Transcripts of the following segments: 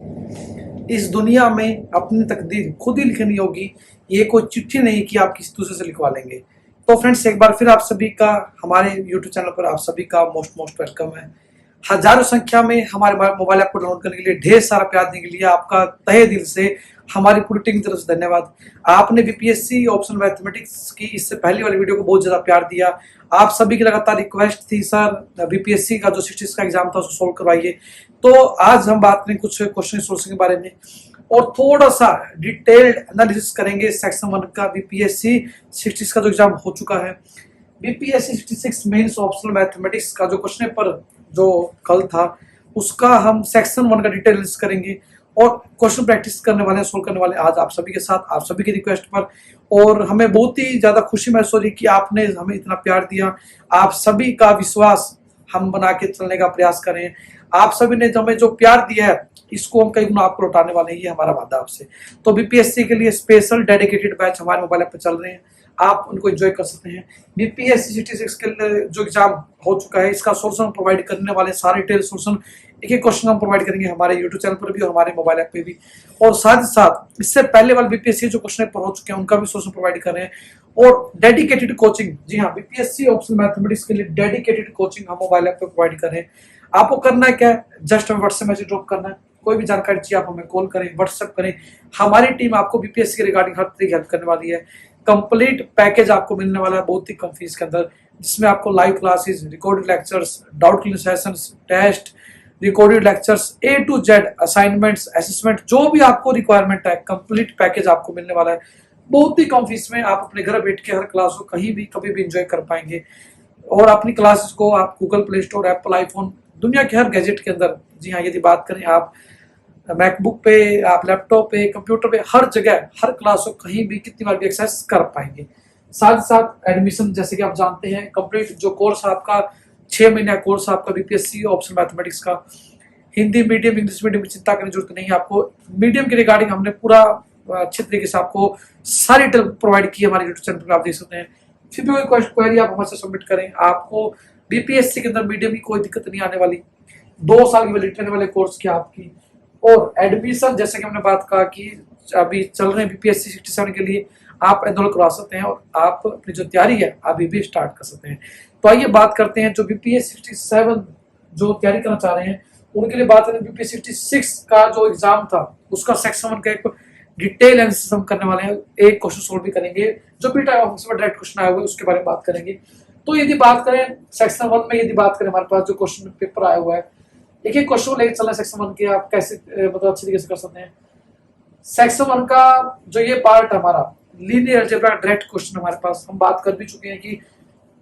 इस दुनिया में अपनी तकदीर खुद ही लिखनी होगी, ये कोई चिट्ठी नहीं कि आप किसी दूसरे से लिखवा लेंगे। तो फ्रेंड्स, एक बार फिर आप सभी का हमारे यूट्यूब चैनल पर आप सभी का मोस्ट मोस्ट वेलकम है। हजारों संख्या में हमारे मोबाइल ऐप को डाउनलोड करने के लिए, ढेर सारा प्यार देने के लिए आपका तहे दिल से हमारी पूरी टीम की तरफ से धन्यवाद। आपने बीपीएससी ऑप्शनल मैथमेटिक्स की इससे पहली वाली वीडियो को बहुत ज्यादा प्यार दिया। आप सभी की लगातार रिक्वेस्ट थी, सर बीपीएससी का जो 66 का एग्जाम था उसको सोल्व करवाइए। तो आज हम बात करें कुछ क्वेश्चन सोर्सिंग के बारे में और थोड़ा सा डिटेल्ड एनालिसिस करेंगे सेक्शन 1 का बीपीएससी 66 का जो एग्जाम हो चुका है। बीपीएससी 66 मेंस ऑप्शनल मैथमेटिक्स का जो क्वेश्चन पेपर जो कल था उसका हम सेक्शन 1 का डिटेल एनालिसिस करेंगे और क्वेश्चन प्रैक्टिस करने वाले, सोल्व करने वाले आज आप सभी के साथ, आप सभी की रिक्वेस्ट पर। और हमें बहुत ही ज्यादा खुशी महसूस हो रही कि आपने हमें इतना प्यार दिया। आप सभी का विश्वास हम बना के चलने का प्रयास करें। आप सभी ने हमें जो प्यार दिया है इसको हम कई गुना आपको लौटाने वाले हैं, ये हमारा वादा आपसे। तो बीपीएससी के लिए स्पेशल डेडिकेटेड बैच हमारे मोबाइल ऐप पर चल रहे हैं, आप उनको एंजॉय कर सकते हैं। बीपीएससी 66 के जो एग्जाम हो चुका है इसका सोल्यूशन प्रोवाइड करने वाले सारे डिटेल सोल्यूशन, एक एक क्वेश्चन हम प्रोवाइड करेंगे हमारे यूट्यूब चैनल पर भी और हमारे मोबाइल ऐप पे भी। और साथ ही साथ इससे पहले वाले बीपीएससी जो क्वेश्चन पेपर हो चुके हैं उनका भी सोल्यूशन प्रोवाइड कर रहे हैं और डेडिकेटेड कोचिंग, जी हाँ, बीपीएससी ऑप्शनल मैथमेटिक्स के लिए डेडिकेटेड कोचिंग हम मोबाइल ऐप पे प्रोवाइड कर रहे हैं। आपको करना है क्या है, जस्ट हमें व्हाट्सएप मैसेज ड्रॉप करना है। कोई भी जानकारी चाहिए आप हमें कॉल करें, व्हाट्सएप करें। हमारी टीम आपको बीपीएससी के रिगार्डिंग हर तरीके की हेल्प करने वाली है। कंप्लीट पैकेज आपको मिलने वाला है बहुत ही कम फीस के अंदर, जिसमें आपको live classes, recorded lectures, doubt clear sessions, test, recorded lectures, A to Z assignments, assessment, जो भी आपको रिक्वायरमेंट है कंप्लीट पैकेज आपको मिलने वाला है बहुत ही कम फीस में। आप अपने घर बैठ के हर क्लास को कहीं भी कभी भी एंजॉय कर पाएंगे और अपनी क्लासेस को आप Google play store, Apple iPhone, दुनिया के हर गैजेट के अंदर, जी हाँ, यदि बात करें आप मैकबुक पे, आप लैपटॉप पे, कंप्यूटर पे, हर जगह हर क्लास को कहीं भी कितनी बार भी एक्सेस कर पाएंगे। साथ ही साथ एडमिशन, जैसे कि आप जानते हैं, कंप्लीट जो कोर्स आपका 6 महीने का कोर्स आपका बीपीएससी ऑप्शनल मैथमेटिक्स का, हिंदी मीडियम, इंग्लिश मीडियम की चिंता करने की जरूरत नहीं है आपको। मीडियम के रिगार्डिंग हमने पूरा अच्छे तरीके से आपको सारी डिटेल प्रोवाइड की हमारे यूट्यूब चैनल पर, आप देख सकते हैं। फिर भी कोई क्वेरी आप हमारे सबमिट करें, आपको बीपीएससी के अंदर मीडियम की कोई दिक्कत नहीं आने वाली। 2 साल की वैलिडिटी रहने वाले कोर्स की आपकी। और एडमिशन, जैसे कि हमने बात कहा कि अभी चल रहे हैं बीपीएससी 67 के लिए, आप एनरोल करवा सकते हैं और आप अपनी जो तैयारी है अभी भी स्टार्ट कर सकते हैं। तो आइए बात करते हैं जो बीपीएससी 67 जो तैयारी करना चाह रहे हैं उनके लिए। बात करें बीपीएससी 66 का जो एग्जाम था उसका सेक्शन 1 का एक डिटेल एनालिसिस हम करने वाले हैं, एक क्वेश्चन सोल्व भी करेंगे, जो भी टाइप ऑफ डायरेक्ट क्वेश्चन आए हुए उसके बारे में बात करेंगे। तो यदि बात करें सेक्शन 1 में, यदि बात करें हमारे पास जो क्वेश्चन पेपर आया हुआ है, एक एक क्वेश्चन लेकर चलना सेक्शन 1 के, आप कैसे मतलब अच्छे तरीके से कर सकते हैं। सेक्शन 1 का जो ये पार्ट है हमारा लीनियर अलजेब्रा डायरेक्ट क्वेश्चन, हमारे पास हम बात कर भी चुके हैं कि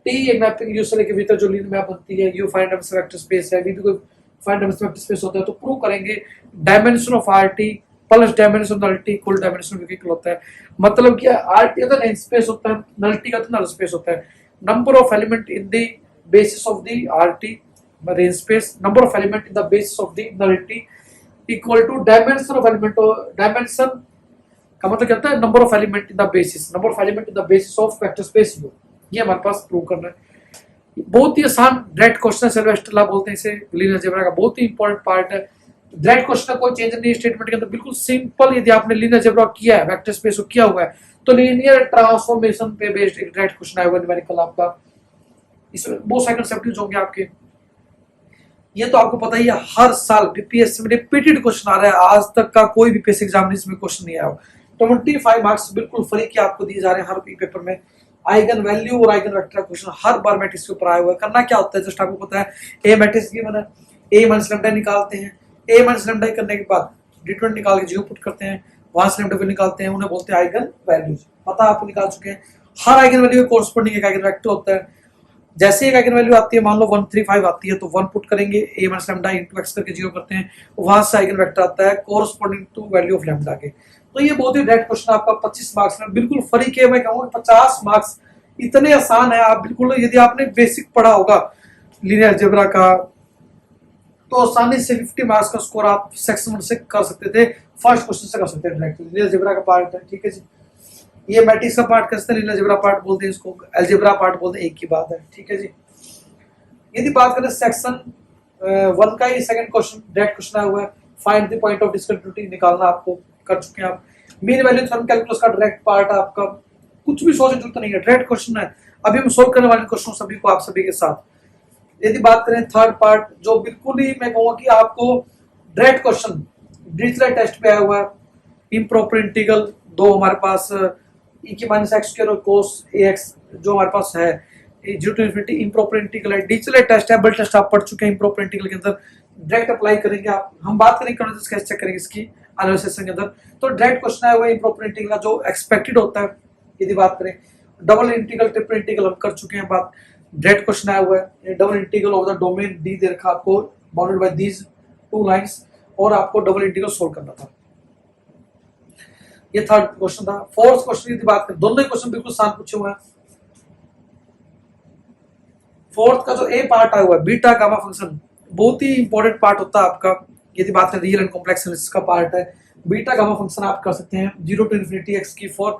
टी एक मैपिंग यू से लेके वी तक जो लीनियर मैप बनती है, you find dimension vector space है, वी भी कोई फाइंड डायमेंशन वेक्टर स्पेस होता है, तो प्रूव करेंगे dimension of RT plus dimension of nullity equal dimension of equal होता है। मतलब कि आरटी का तो स्पेस होता है, नलिटी का तो नल स्पेस होता है। Number of element in the basis of the RT range space, number of element in the basis of the nullity equal to dimension of element, dimension का मतलब क्या होता है, number of element in the basis, number of element in the basis of vector space U. ये हमारे पास prove करना है। बहुत ही आसान डायरेक्ट क्वेश्चन है, सिल्वेस्टर लॉ बोलते हैं इसे, लीनियर अलजेब्रा का बहुत ही इंपॉर्टेंट पार्ट है। डायरेक्ट क्वेश्चन का कोई चेंज नहीं स्टेटमेंट के अंदर, बिल्कुल सिंपल। यदि आपने लीनियर अलजेब्रा किया है, वेक्टर स्पेस को किया हुआ है, तो लीनियर ट्रांसफॉर्मेशन पे बेस्ड एक डायरेक्ट क्वेश्चन आएगा न्यूमेरिकल आपका, इसमें बहुत सारे कंसेप्ट होंगे आपके। ये तो आपको पता ही है, हर साल बीपीएससी में रिपीटेड क्वेश्चन आ रहा है, आज तक का कोई बीपीएससी एग्जाम में क्वेश्चन नहीं आया। 25 मार्क्स बिल्कुल फ्री के आपको दिए जा रहे हैं हर पेपर में। आइगन वैल्यू और आइगन वेक्टर का क्वेश्चन हर बार मैट्रिक्स के ऊपर आया हुआ है। करना क्या होता है, जस्ट आपको पता है, ए मैट्रिक्स गिवन है, ए माइनस लैम्डा निकालते हैं, ए माइनस लैम्डा करने के बाद D20 निकाल के जीरो पुट करते हैं, वहां से लैम्डा निकालते हैं, उन्हें बोलते हैं आइगन वैल्यूज। पता आपको निकाल चुके हैं। हर आइगन वैल्यू के कोरस्पोंडिंग एक आइगन वेक्टर होता है। जैसे एक आइगन वैल्यू आती है, मान लो 135 आती है, तो 1 पुट करेंगे, A minus lambda into X करके जीरो करते हैं, वहां से आइगन वेक्टर आता है corresponding to value of lambda के। तो ये बहुत ही डायरेक्ट क्वेश्चन आपका 25 मार्क्स में बिल्कुल फ्री के, मैं कहूंगा 50 मार्क्स इतने आसान है। आप बिल्कुल, यदि आपने बेसिक पढ़ा होगा लीनियर अलजेब्रा का, तो आसानी से 50 मार्क्स का स्कोर आप सेक्शन 1 से कर सकते थे, फर्स्ट क्वेश्चन से कर सकते थे डायरेक्ट। लीनियर अलजेब्रा का पार्ट है, ठीक है जी। ये मैट्रिक्स का पार्ट कैसे, लीनियर अलजेब्रा पार्ट बोलते हैं इसको, अलजेब्रा पार्ट बोलते हैं, एक ही बात है, ठीक है जी। यदि बात करें सेक्शन 1 का, ये सेकंड क्वेश्चन डायरेक्ट क्वेश्चन आया हुआ है, find the point of discontinuity निकालना आपको कर चुके हैं आप। मीन वैल्यू थ्योरम कैलकुलस का डायरेक्ट पार्ट आपका, कुछ भी सोचने की जरूरत नहीं है, डायरेक्ट क्वेश्चन है। अभी हम सोल्व करने वाले क्वेश्चन सभी को आप सभी के साथ। यदि बात करें थर्ड पार्ट, जो बिल्कुल ही मैं कहूंगा कि आपको डायरेक्ट क्वेश्चन डिरिचलेट टेस्ट पे आया हुआ है, इम्प्रॉपर इंटीग्रल दो हमारे पास e की माइनस एक्स स्क्वायर और कोस एक्स जो हमारे पास है, zero to infinity improper integral है, डिरिचलेट टेस्ट है, बल टेस्ट आप पढ़ चुके हैं इम्प्रॉपर इंटीग्रल के अंदर, डायरेक्ट अप्लाई करेंगे आप। हम बात करेंगे कन्वर्जेंस कैसे चेक करेंगे इसकी एनालिसिस के अंदर। तो डायरेक्ट क्वेश्चन आया हुआ है इम्प्रॉपर इंटीग्रल का जो एक्सपेक्टेड होता है। यदि बात करें डबल इंटीग्रल ट्रिपल इंटीग्रल हम कर चुके हैं बात, डायरेक्ट क्वेश्चन आया हुआ है double integral of the domain D दे रखा आपको bounded by these two lines, और आपको डबल इंटीग्रल सोल्व करना था। ये थर्ड क्वेश्चन था। फोर्थ क्वेश्चन की बात करें, दोनों क्वेश्चन बिल्कुल आसान पूछे हुए हैं। फोर्थ का जो ए पार्ट आया हुआ है बीटा गामा फंक्शन, बहुत ही इंपॉर्टेंट पार्ट होता है आपका। यदि बात करें रियल एंड कॉम्प्लेक्स एनालिसिस का पार्ट है, बीटा गामा फंक्शन आप कर सकते हैं जीरो टू इन्फिनिटी एक्स की 4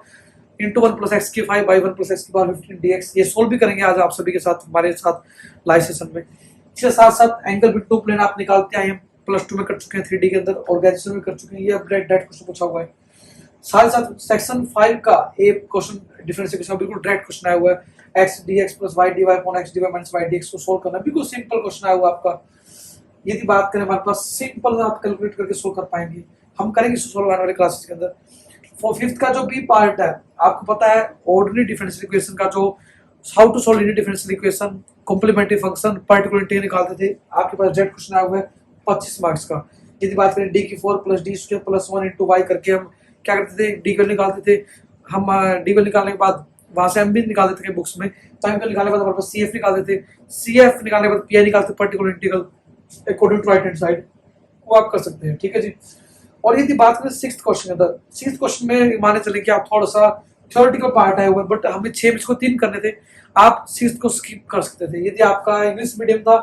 इंटू 1 प्लस एक्स की 5 बाई 1 प्लस एक्स की पावर 15 डीएक्स। ये सोल्व भी करेंगे आज आप सभी के साथ हमारे साथ लाइव सेशन में। इसके साथ साथ एंगल बिटू प्लेन आप निकालते आए हैं, प्लस 2 में कर चुके हैं 3D के अंदर, और ग्रेजुएशन में कर चुके हैं। ये डायरेक्ट क्वेश्चन पूछा हुआ है। साथ साथ सेक्शन 5 का एक क्वेश्चन डिफरेंशिएशन बिल्कुल डायरेक्ट क्वेश्चन आया हुआ है, X D X plus Y D Y upon X D Y minus Y D X को सोल्व करना, बिल्कुल सिंपल क्वेश्चन आया हुआ आपका। यदि बात करें हमारे पास सिंपल आप कैलकुलेट करके सोल्व कर पाएंगे, हम करेंगे सोल्व आने वाले क्लासेस के अंदर। फिफ्थ का जो बी पार्ट है, आपको पता है ऑर्डिनरी डिफरेंशियल इक्वेशन का जो how to solve linear differential equation, complementary function, particular integral निकालते थे, आपके पास जेड क्वेश्चन आया हुआ है 25 मार्क्स का। यदि बात करें डी की 4 plus D square plus 1 into Y करके हम क्या करते थे, डी को निकालते थे हम। डी को निकालने के बाद वहां से हम भी निकालते थे बुक्स में, तो हम निकालने के बाद हमारे पास सी एफ निकालते थे, सी एफ निकालने के बाद पी आई निकालते, particular integral according to right hand side, वो आप कर सकते हैं। ठीक है जी। और यदि बात करें सिक्स्थ क्वेश्चन के अंदर, सिक्स्थ क्वेश्चन में माने चले कि आप थोड़ा सा थ्योरेटिकल पार्ट आया हुआ है, बट हमें 6 में इसको 3 करने थे, आप सिक्स्थ को स्किप कर सकते थे। यदि आपका इंग्लिश मीडियम था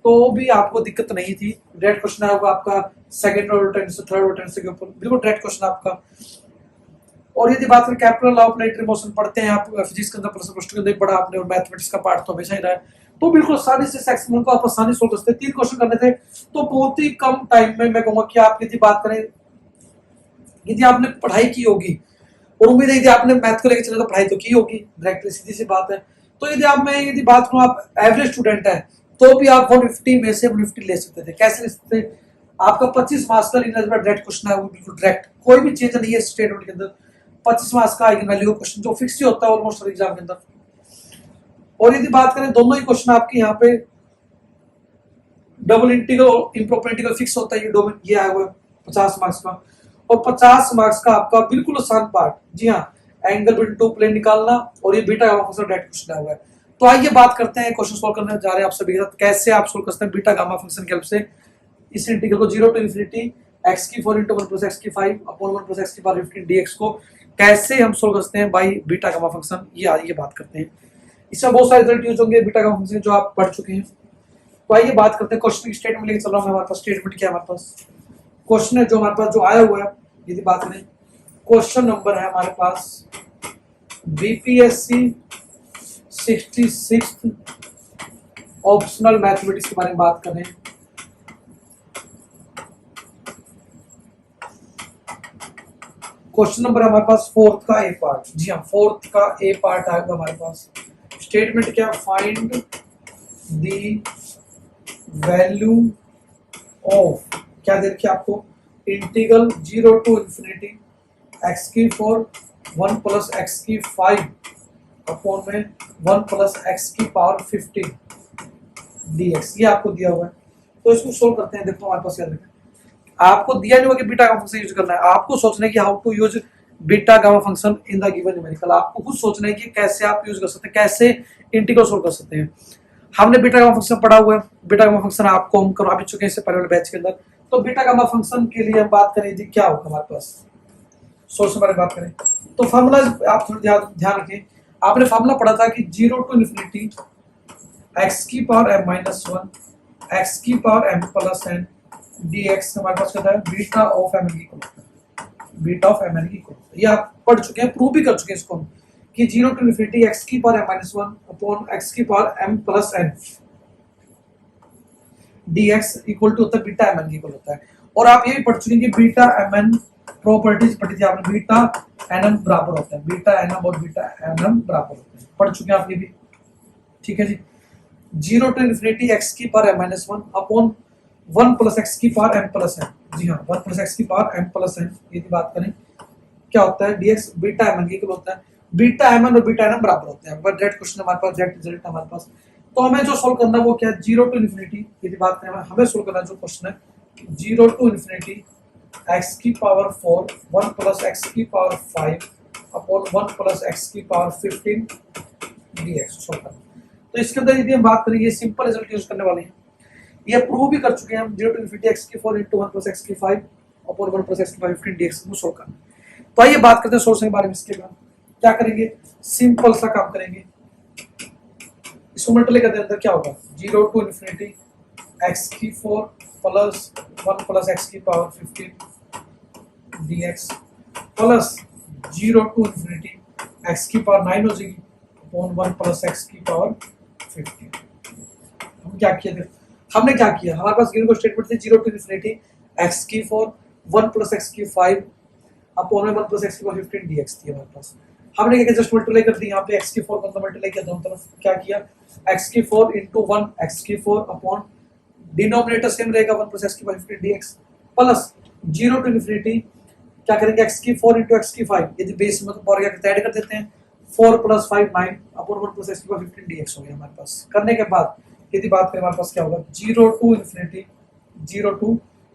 तो भी आपको दिक्कत नहीं थी, डायरेक्ट क्वेश्चन आया हुआ आपका सेकंड और टेंस से थर्ड और टेंस के ऊपर, बिल्कुल डायरेक्ट क्वेश्चन आपका। और यदि बात करें capital law of planetary motion पढ़ते हैं आप फिजिक्स के अंदर, प्लस 2 के अंदर पढ़ा आपने, और मैथमेटिक्स का पार्ट तो हमेशा ही रहा है, तो बिल्कुल आसानी से सेक्शन को आप आसानी सोल्व कर सकते हैं। 3 क्वेश्चन करने थे तो बहुत ही कम टाइम में मैं कहूंगा कि आप यदि बात करें, यदि आपने पढ़ाई की होगी, और उम्मीद है यदि आपने मैथ को लेकर चले तो पढ़ाई तो की होगी, डायरेक्टली सीधी सी बात है। तो यदि आप मैं यदि बात करूं आप एवरेज स्टूडेंट है तो भी आप 150 में से 150 ले सकते थे। कैसे ले सकते थे, आपका 25 मार्क्स का लीनियर डायरेक्ट क्वेश्चन है, वो बिल्कुल डायरेक्ट, कोई भी चेंज नहीं है स्टेटमेंट के अंदर। 25 मार्क्स का आइगन वैल्यू क्वेश्चन जो फिक्स ही होता है ऑलमोस्ट हर एग्जाम के अंदर। और यदि बात करें दोनों ही क्वेश्चन आपके यहाँ पे डबल इंटीग्रल और इम्प्रॉपर इंटीग्रल फिक्स होता है, ये आया हुआ है 50 मार्क्स का, और 50 मार्क्स का आपका बिल्कुल आसान पार्ट, जी हाँ, एंगल बिटवीन टू प्लेन निकालना, और ये beta gamma function direct question आया हुआ है। तो आइए बात करते हैं, क्वेश्चन सॉल्व करने जा रहे हैं आप सभी के साथ, कैसे आप सॉल्व कर सकते हैं बीटा गामा फंक्शन की हेल्प से इस इंटीग्रल को जीरो टू इन्फिनिटी एक्स की 4 इंटू 1 प्लस एक्स की 5 अपॉन 1 प्लस एक्स की पावर 15 डीएक्स को कैसे हम सोल्व कर सकते हैं बाई बीटा गामा फंक्शन, ये आइए बात करते हैं। इसमें बहुत सारे रिजल्ट यूज होंगे बीटा गामा फंक्शन जो आप पढ़ चुके हैं। तो आइए बात करते हैं, क्वेश्चन की स्टेटमेंट लेके चल रहा हूं, हमारे पास स्टेटमेंट क्या है, हमारे पास क्वेश्चन है जो हमारे पास जो आया हुआ है। यदि बात करें क्वेश्चन नंबर है हमारे पास बीपीएससी 66 ऑप्शनल मैथमेटिक्स के बारे में बात करें। क्वेश्चन नंबर है हमारे पास फोर्थ का ए पार्ट, जी हाँ, फोर्थ का ए पार्ट आएगा हमारे पास। स्टेटमेंट क्या, फाइंड द वैल्यू ऑफ, क्या दे रखिए आपको, integral zero to infinity x की 4 1 प्लस एक्स की 5 अपॉन में 1 प्लस एक्स की पावर 15 dx, ये आपको दिया हुआ है। तो इसको सोल्व करते हैं। देखो हमारे पास क्या देखा, आपको दिया नहीं हुआ कि बीटा गामा फंक्शन यूज करना है, आपको सोचना है कि how to use beta gamma function in the given numerical. आपको खुद सोचना है कि कैसे आप यूज कर सकते हैं, कैसे इंटीग्रल सोल्व कर सकते हैं। हमने बीटा गामा फंक्शन पढ़ा हुआ है, बीटा गामा फंक्शन आपको हम करवा भी चुके हैं इससे पहले वाले बैच के अंदर। तो बीटा गामा फंक्शन के लिए हम बात करें जी, क्या होगा हमारे पास सोर्स के बारे में बात करें तो फार्मूला आप थोड़ा ध्यान रखें। आपने फार्मूला पढ़ा था कि जीरो टू इन्फिनिटी एक्स की पावर m माइनस 1 एक्स की power m plus n dx हमारे पास क्या है, बीटा ऑफ m की इक्वल, बीटा ऑफ m की इक्वल। ये आप पढ़ चुके हैं, प्रूव भी कर चुके हैं इसको कि जीरो टू इन्फिनिटी एक्स की power m minus 1 upon x की power m plus n dx equal to होता है बीटा m की इक्वल होता है। और आप ये भी पढ़ चुके हैं कि बीटा एम एन प्रॉपर्टीज पढ़ी थी आपने, बीटा एन एम बराबर होता है, बीटा एन एम और बीटा एन एम बराबर होते हैं, पढ़ चुके हैं आप ये भी। ठीक है जी। 0 टू इन्फिनिटी एक्स की power M minus 1 upon 1 plus x की पावर एम प्लस एन। जी हाँ, 1 प्लस एक्स की पावर एम प्लस एन, ये बात करें क्या होता है, DX beta M N equal होता है बीटा एम एन और बीटा एन एम बराबर होते हैं। डायरेक्ट क्वेश्चन हमारे पास, डायरेक्ट रिजल्ट हमारे पास। तो हमें जो सोल्व करना है वो क्या है, 0 टू इन्फिनिटी, यदि बात करें हमें सोल्व करना जो क्वेश्चन है 0 टू इन्फिनिटी एक्स की पावर 4 1 प्लस एक्स की पावर 5 अपॉन 1 प्लस एक्स की पावर 15 डीएक्स सोल्व करना। तो इसके अंदर यदि हम बात करें, ये सिंपल रिजल्ट यूज करने वाले हैं, ये प्रूव भी कर चुके हैं हम, 0 टू इन्फिनिटी एक्स की 4 इंटू 1 प्लस एक्स की 5 अपॉन 1 प्लस एक्स की 15 डीएक्स को सोल्व करना। तो आइए बात करते हैं सोर्स के बारे में। इसके बाद क्या करेंगे, सिंपल सा काम करेंगे, इसको मल्टीप्लाई करते हैं, अंदर क्या होगा 0 टू इन्फिनिटी एक्स की 4 प्लस 1 प्लस एक्स की power 15 DX plus 0 to infinity x की पावर 9 हो जाएगी अपॉन 1 प्लस एक्स की पावर 15। हम क्या किया थे, हमने क्या किया, हमारे पास गिवन स्टेटमेंट थी 0 टू इन्फिनिटी एक्स की 4 1 प्लस एक्स की 5 अपॉन में 1 प्लस एक्स की पावर 15 डीएक्स थी हमारे पास। हमने क्या किया, जस्ट मल्टीप्लाई कर दी, यहाँ पे x की 4 को मल्टीप्लाई किया दोनों तरफ, क्या किया x की 4 इंटू 1 x की 4 अपॉन डिनोमिनेटर सेम रहेगा 1 प्लस एक्स की power 15 DX plus 0 to infinity क्या करेंगे x की 4 इंटू एक्स की 5, यदि बेस में तो पावर क्या करते हैं, ऐड कर देते हैं 4 प्लस 5 9 अपॉन 1 प्लस एक्स की पावर 15 डीएक्स हो गया हमारे पास। करने के बाद यदि बात करें हमारे पास क्या होगा 0 टू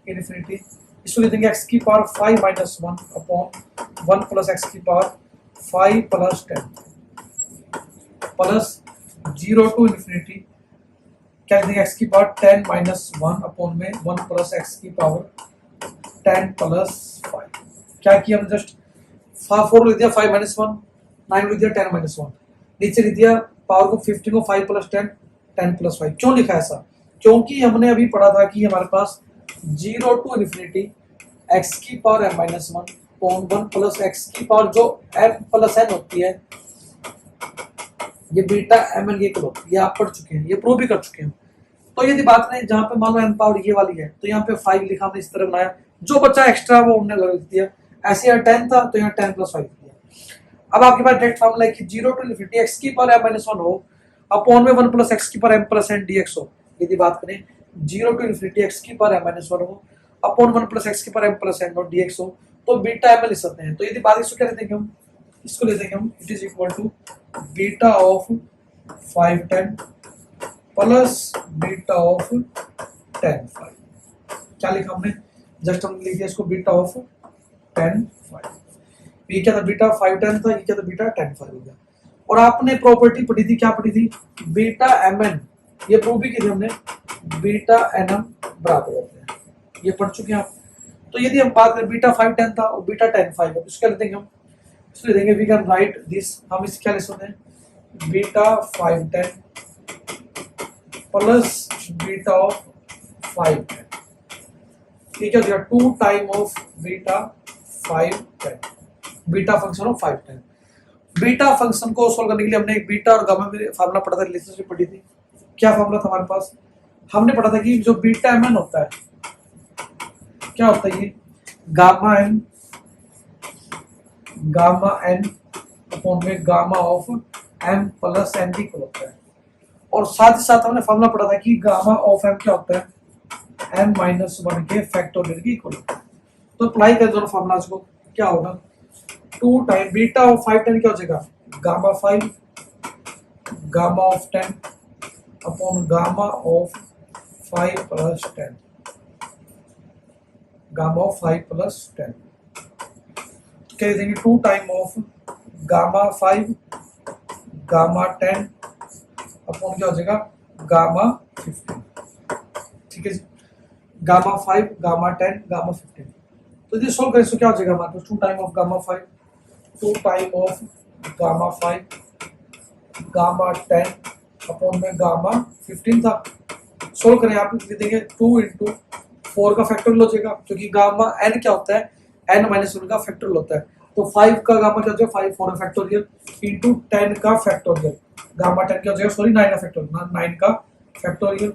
इन्फिनिटी इसको लिख देंगे x की power 5 minus 1 upon 1 plus x की power 5 plus 10 plus 0 to infinity क्या लिख देंगे x की पावर 10 माइनस 1 अपॉन में 1 प्लस एक्स की पावर 10 प्लस 5। क्या किया हमने, जस्ट 4 लिख दिया 5 माइनस 1 9 लिख दिया 10 माइनस 1, नीचे लिख दिया पावर को 15 को 5 प्लस 10 10 प्लस 5। क्यों लिखा ऐसा, क्योंकि हमने अभी पढ़ा था कि हमारे पास 0 टू इन्फिनिटी एक्स की power m minus 1 upon 1 plus x की पावर जो m प्लस n होती है, ये बीटा एम एन ये ये आप पढ़ चुके हैं, ये प्रूव भी कर चुके हैं। तो यदि बात करें जहाँ पे मान लो m पावर ये वाली है, तो यहाँ पे 5 लिखा हमने इस तरह बनाया, जो बच्चा एक्स्ट्रा वो हमने लगा दिया, ऐसे यहाँ 10 था तो यहाँ 10 प्लस 5 दिया। अब आपके पास डायरेक्ट फॉर्मूला है कि 0 टू इन्फिनिटी एक्स की पावर m माइनस 1 हो अपॉन में 1 प्लस एक्स की power m plus n dx हो। यदि बात करें 0 टू इन्फिनिटी एक्स की पावर m माइनस 1 हो अपॉन 1 प्लस एक्स की power m plus n dx हो, तो बीटा एम लिख सकते हैं। तो यदि बात इसको क्या लिख देंगे हम, इसको ले देंगे हम, it is equal to beta of 5 10 plus beta of 10 5। क्या लिखा हमने, जस्ट हमने लिख दिया इसको बीटा ऑफ 10 5। ये क्या था, बीटा 5 10 था, ये क्या था बीटा 10 5 हो गया। और आपने प्रॉपर्टी पढ़ी थी, क्या पढ़ी थी, बीटा एम एन, ये प्रूव भी की थी हमने, बीटा एन एम बराबर होते हैं, ये पढ़ चुके हैं आप। तो यदि हम बात करें बीटा 5 10 था और बीटा 10 5 है, तो इसको लिख देंगे हम, इसको लिख देंगे वी कैन राइट दिस, हम इस क्या लिख सकते हैं बीटा 5 10 प्लस बीटा ऑफ 5 10, ठीक है, 2 time of beta 5 10, beta function of 5 10। Beta function को सोल्व करने के लिए हमने एक बीटा और गामा में फार्मूला पढ़ा था, रिलेशनशिप पढ़ी थी। क्या फार्मूला था हमारे पास, हमने पढ़ा था कि जो बीटा एम एन होता है, क्या होता है ये गामा एन अपॉन में gamma of M plus N equal होता है। और साथ ही साथ हमने फार्मूला पढ़ा था कि गामा ऑफ एम क्या होता है एम माइनस 1 के फैक्टोरियल के इक्वल होता है। तो अप्लाई कर दोनों फार्मूलाज को, क्या होगा 2 टाइम बीटा ऑफ 5 10 क्या हो जाएगा gamma 5 gamma of 10 upon gamma of 5 plus 10 gamma of 5 plus 10, क्या देंगे 2 time of gamma 5 gamma 10 upon क्या हो जाएगा गामा 15, ठीक है जी, गामा 5 गामा 10 गामा 15। तो ये सोल्व करें तो क्या हो जाएगा हमारे पास 2 time of gamma 5 2 time of gamma 5 gamma 10 upon में गामा 15 था। सोल्व करें आप लिख देंगे 2 इंटू 4 का फैक्टोरियल हो जाएगा, क्योंकि गामा n क्या होता है n माइनस 1 का फैक्टोरियल होता है। तो 5 का गामा क्या हो जाएगा 5 4 फैक्टोरियल इंटू 10 का फैक्टोरियल, गामा 10 क्या हो जाएगा सॉरी 9 का फैक्टोरियल 9 का फैक्टोरियल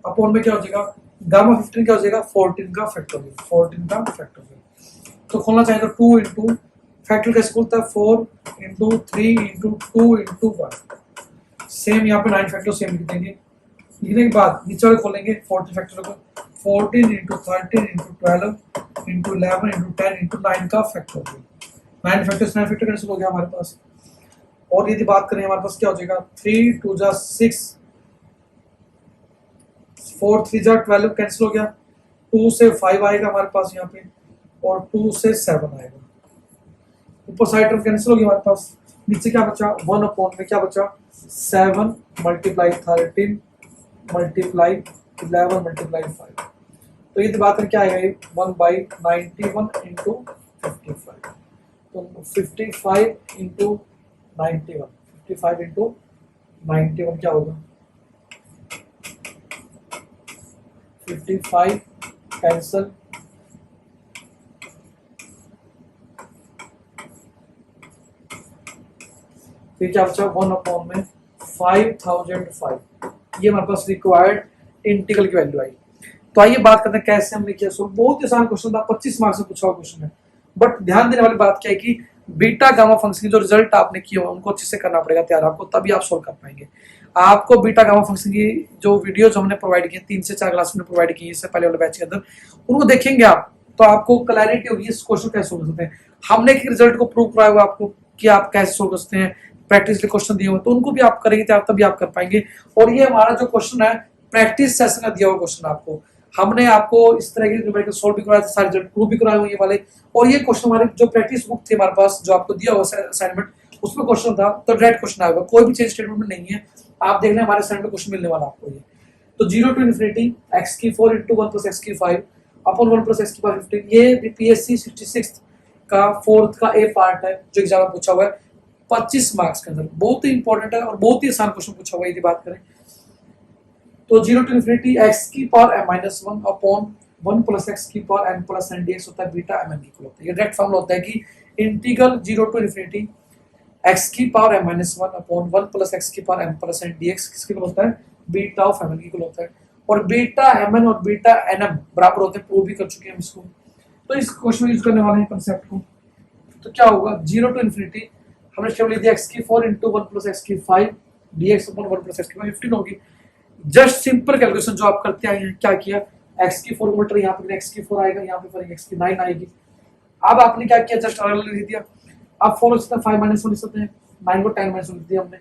अपॉन में क्या हो जाएगा गामा 15 क्या हो जाएगा 14 का फैक्टोरियल, 14 का फैक्टोरियल। तो खोलना चाहे तो 2 इंटू फैक्टोरियल कैसे खुलता है 4 इंटू 3 इंटू 2 इंटू 1। सेम यहाँ पे 9 फैक्टर सेम लिख देंगे। लिखने के बाद नीचे वाले खोलेंगे 14 फैक्टर को, 14 into 13 into 12 into 11 into 10 into 9 का फैक्टोरियल। 9 फैक्टर कैंसिल हो गया हमारे पास। और यदि बात करें हमारे पास क्या हो जाएगा 3 2 जा 6, 4 3 जा 12 कैंसिल हो गया, 2 से 5 आएगा हमारे पास यहाँ पे, और 2 से 7 आएगा। ऊपर साइड टर्म कैंसिल हो गया हमारे पास। नीचे क्या बचा 1 अपॉन में क्या बचा 7 मल्टीप्लाई 13 मल्टीप्लाई 11 मल्टीप्लाई 5। तो ये बात करके आएगा ये 1/91 इंटू 55। तो 55 इंटू 91, 55 इंटू 91 क्या होगा 55 कैंसल, फिर क्या बचा 1 अपॉन में 5005। ये हमारे पास रिक्वायर्ड इंटीग्रल की वैल्यू आई। तो आइए बात करते हैं कैसे हमने किया सोल्व। बहुत ही आसान क्वेश्चन था, 25 मार्क्स से पूछा हुआ क्वेश्चन है। बट ध्यान देने वाली बात क्या है कि बीटा गामा फंक्शन की जो रिजल्ट आपने किए हुए उनको अच्छे से करना पड़ेगा तैयार आपको, तभी आप सोल्व कर पाएंगे। आपको बीटा गामा फंक्शन की जो वीडियोज हमने प्रोवाइड की 3 से 4 क्लास में प्रोवाइड की इससे पहले वाले बैच के अंदर, उनको देखेंगे आप तो आपको क्लैरिटी होगी इस क्वेश्चन कैसे सोल्व करते हैं। हमने एक रिजल्ट को प्रूव कराया हुआ आपको कि आप कैसे सोल्व करते हैं, प्रैक्टिस के क्वेश्चन दिए हुए तो उनको भी आप करेंगे तैयार, तभी आप कर पाएंगे। और ये हमारा जो क्वेश्चन है प्रैक्टिस सेशन का दिया हुआ क्वेश्चन आपको, हमने आपको इस तरह के न्यूमेरिकल सॉल्व भी कराया था, सारे रिजल्ट प्रूव भी कराए हुए ये वाले। और ये क्वेश्चन हमारे जो प्रैक्टिस बुक थी हमारे पास जो आपको दिया हुआ असाइनमेंट उसमें क्वेश्चन था, तो डायरेक्ट क्वेश्चन आएगा, कोई भी चेंज स्टेटमेंट में नहीं है। आप देख लें हमारे असाइनमेंट में क्वेश्चन मिलने वाला आपको ये। तो 0 टू इन्फिनिटी x की 4 इंटू 1 प्लस x की 5 अपॉन 1 प्लस x की 15, ये बीपीएससी 66 का 4th का ए पार्ट है जो एग्जाम में पूछा हुआ है 25 मार्क्स के अंदर। बहुत ही इंपॉर्टेंट है और बहुत ही आसान क्वेश्चन पूछा हुआ है यदि बात करें तो। 0 टू इन्फिनिटी x की power m-1 upon 1 plus x की power m plus n dx होता है बीटा mn की इक्वल होता है। ये डायरेक्ट फॉर्मूला होता है कि इंटीग्रल 0 टू इन्फिनिटी x की power m-1 upon 1 plus x की power m plus n dx किसके इक्वल होता है बीटा ऑफ mn की इक्वल होता है। और बीटा mn और बीटा nm बराबर होते हैं, प्रूव भी कर चुके हैं हम इसको। तो इस क्वेश्चन में यूज करने वाले हैं कंसेप्ट को। तो क्या होगा 0 टू इन्फिनिटी हमने केवल लिख दिया x की 4 इंटू 1 प्लस x की 5 dx अपॉन 1 प्लस x की 15 होगी। जस्ट सिंपल कैलकुलेशन जो आप करते आए हैं, क्या किया x की 4 मीटर यहाँ पे x की 4 आएगा, यहाँ पे फिर x की 9 आएगी। अब आपने क्या किया जस्ट अलग लिख दिया। अब 4 लिख सकते हैं 5 माइनस 1 लिख सकते हैं, 9 को 10 माइनस 1 लिख दिया हमने।